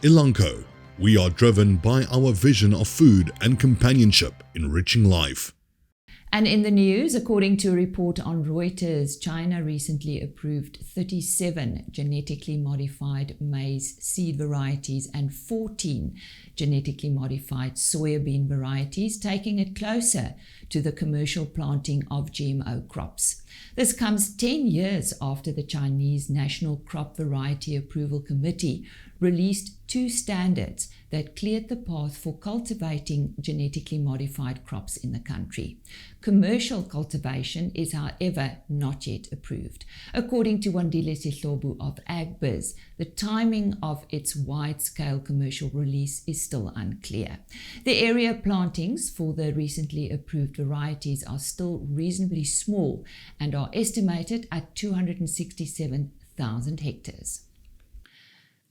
Elanco, we are driven by our vision of food and companionship enriching life. And in the news, according to a report on Reuters, China recently approved 37 genetically modified maize seed varieties and 14 genetically modified soybean varieties, taking it closer to the commercial planting of GMO crops. This comes 10 years after the Chinese National Crop Variety Approval Committee released two standards that cleared the path for cultivating genetically modified crops in the country. Commercial cultivation is, however, not yet approved. According to Wandile Sihlobu of AgBiz, the timing of its wide-scale commercial release is still unclear. The area plantings for the recently approved varieties are still reasonably small and are estimated at 267,000 hectares.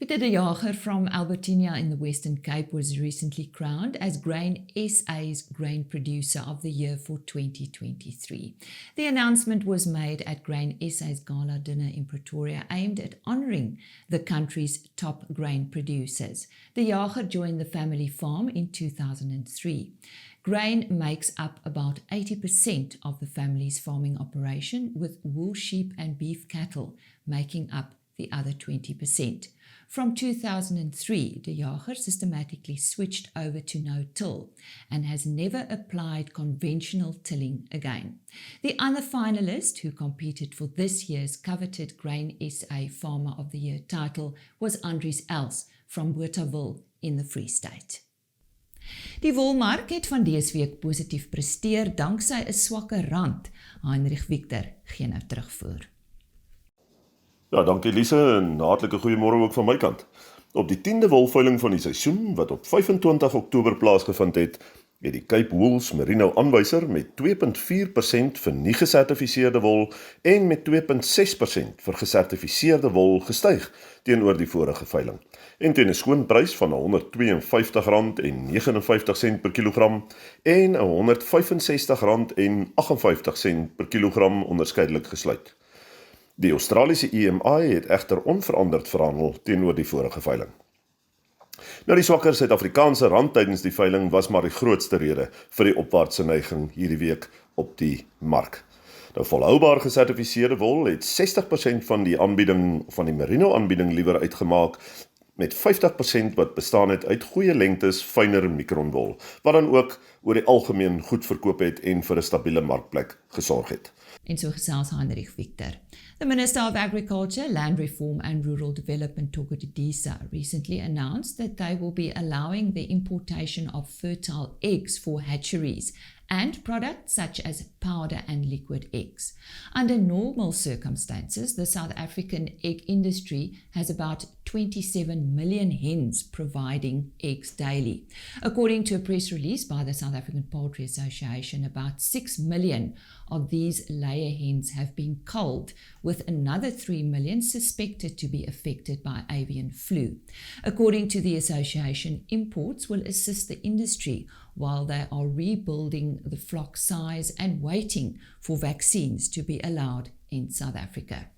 Pieter de Jager from Albertina in the Western Cape was recently crowned as Grain SA's Grain Producer of the Year for 2023. The announcement was made at Grain SA's Gala Dinner in Pretoria, aimed at honouring the country's top grain producers. De Jager joined the family farm in 2003. Grain makes up about 80% of the family's farming operation, with wool sheep and beef cattle making up the other 20%. From 2003, De Jager systematically switched over to no-till and has never applied conventional tilling again. The other finalist who competed for this year's coveted Grain SA Farmer of the Year title was Andries Els from Bothaville in the Free State. Die wolmark het van dese week positief presteer danksy 'n swakker rand. Heinrich Victor gee nou terugvoer. Ja, dankie Lise en hartlike goeiemôre ook van my kant. Op die 10de wolveiling van die seisoen wat op 25 Oktober plaasgevind het die Cape Wool's Merino aanwyser met 2.4% vir nie gesertifiseerde wol en met 2.6% vir gesertifiseerde wol gestyg teenoor die vorige veiling. En teen 'n skoonprys van R152,59 per kilogram en R165,58 per kilogram onderskeidelik gesluit. Die Australiese EMI het egter onveranderd verhandel teenoor die vorige veiling. Nou die swakker Suid-Afrikaanse rand tydens die veiling was maar die grootste rede vir die opwaartse neiging hierdie week op die mark. Nou volhoubaar gesertifiseerde wol het 60% van die aanbieding van die merino aanbieding liewer uitgemaak, met 50% wat bestaan het uit goeie lengtes fyner mikronwol, wat dan ook oor die algemeen goed verkoop het en vir 'n stabiele markplek gesorg het. En so gesels Heinrich Victor. The Minister of Agriculture, Land Reform and Rural Development, Droogte, recently announced that they will be allowing the importation of fertile eggs for hatcheries and products such as powder and liquid eggs. Under normal circumstances, the South African egg industry has about 27 million hens providing eggs daily. According to a press release by the South African Poultry Association, about 6 million of these layer hens have been culled, with another 3 million suspected to be affected by avian flu. According to the association, imports will assist the industry while they are rebuilding the flock size and waiting for vaccines to be allowed in South Africa.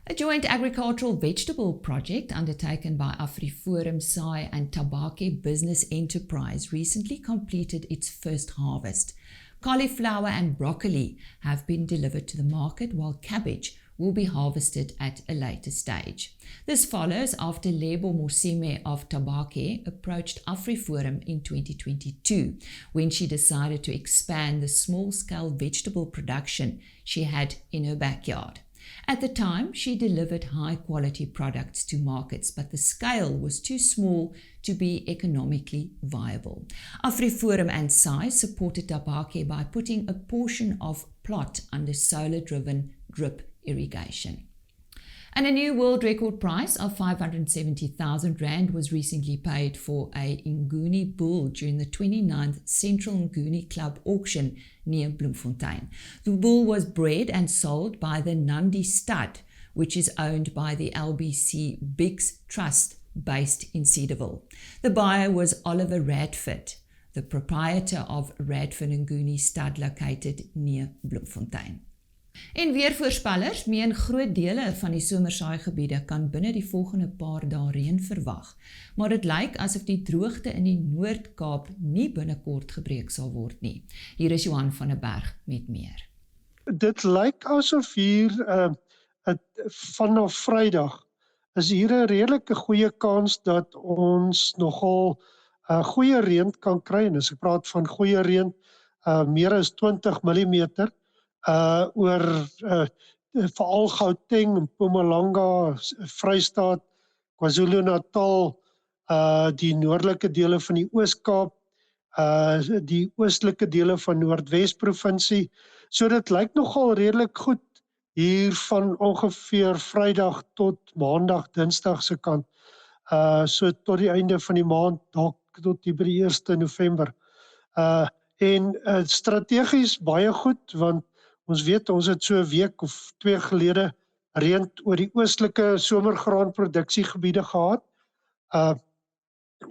A joint agricultural vegetable project undertaken by AfriForum Sai and Tabake Business Enterprise recently completed its first harvest. Cauliflower and broccoli have been delivered to the market, while cabbage will be harvested at a later stage. This follows after Lebo Mosime of Tabake approached AfriForum in 2022 when she decided to expand the small-scale vegetable production she had in her backyard. At the time, she delivered high-quality products to markets, but the scale was too small to be economically viable. AfriForum and SAI supported Tabake by putting a portion of plot under solar-driven drip irrigation. And a new world record price of 570,000 Rand was recently paid for a Nguni bull during the 29th Central Nguni Club auction near Bloemfontein. The bull was bred and sold by the Nandi Stud, which is owned by the LBC Biggs Trust based in Cedarville. The buyer was Oliver Radford, the proprietor of Radford Nguni Stud located near Bloemfontein. En weervoorspellers meen groot dele van die somersaaigebiede kan binne die volgende paar dae reën verwag, maar dit lyk asof die droogte in die Noord-Kaap nie binnekort gebreek sal word nie. Hier is Johan van der Berg met meer. Dit lyk asof hier vanaf Vrydag is hier 'n redelike goeie kans dat ons nogal goeie reën kan kry. En as ek praat van goeie reën, meer as 20 mm oor veral Gauteng, Mpumalanga, Vrystaat, KwaZulu-Natal, die noordelike dele van die Oos-Kaap, die oostelike dele van Noordwes provinsie. So dit lyk nogal redelik goed hier van ongeveer Vrydag tot Maandag, Dinsdag se kant. So tot die einde van die maand, dalk tot by die 1 November. En strategies baie goed, want ons weet ons het so 'n week of 2 gelede reën oor die oostelike somergraanproduksiegebiede gehad.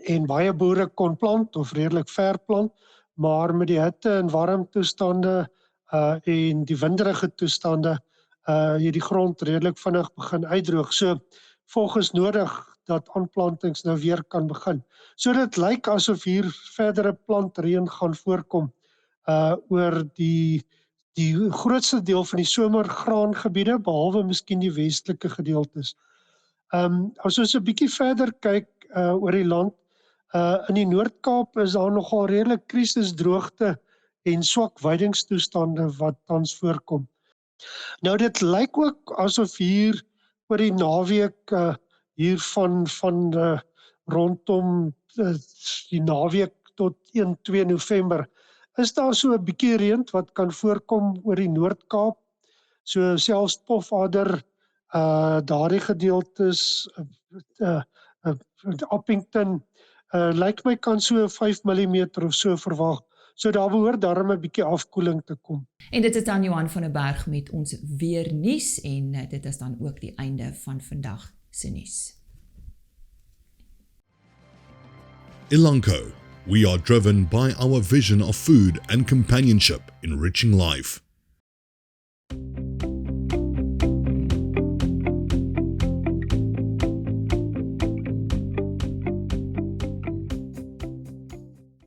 En baie boere kon plant of redelik ver plant, maar met die hitte en warm toestande en die winderige toestande het die grond redelik vinnig begin uitdroog. So volgens nodig dat aanplantings nou weer kan begin. So dit lyk asof hier verdere plantreën gaan voorkom oor die grootste deel van die somergraangebiede, behalwe miskien die westelike gedeeltes. As ons 'n bietjie verder kyk oor die land, in die Noord-Kaap is daar nogal redelik krisisdroogte en swak weidingstoestande wat tans voorkom. Nou dit lyk ook asof hier oor die naweek hier van rondom die naweek tot 1-2 November is daar so 'n bietjie reën wat kan voorkom oor die Noord-Kaap, so selfs Pofadder, daardie gedeeltes, Appington, lyk my kan so 5 mm of so verwag. So daar behoort daarom 'n bietjie afkoeling te kom. En dit is dan Johan van der Berg met ons weernuus en dit is dan ook die einde van vandag se nuus. Elanco, we are driven by our vision of food and companionship, enriching life.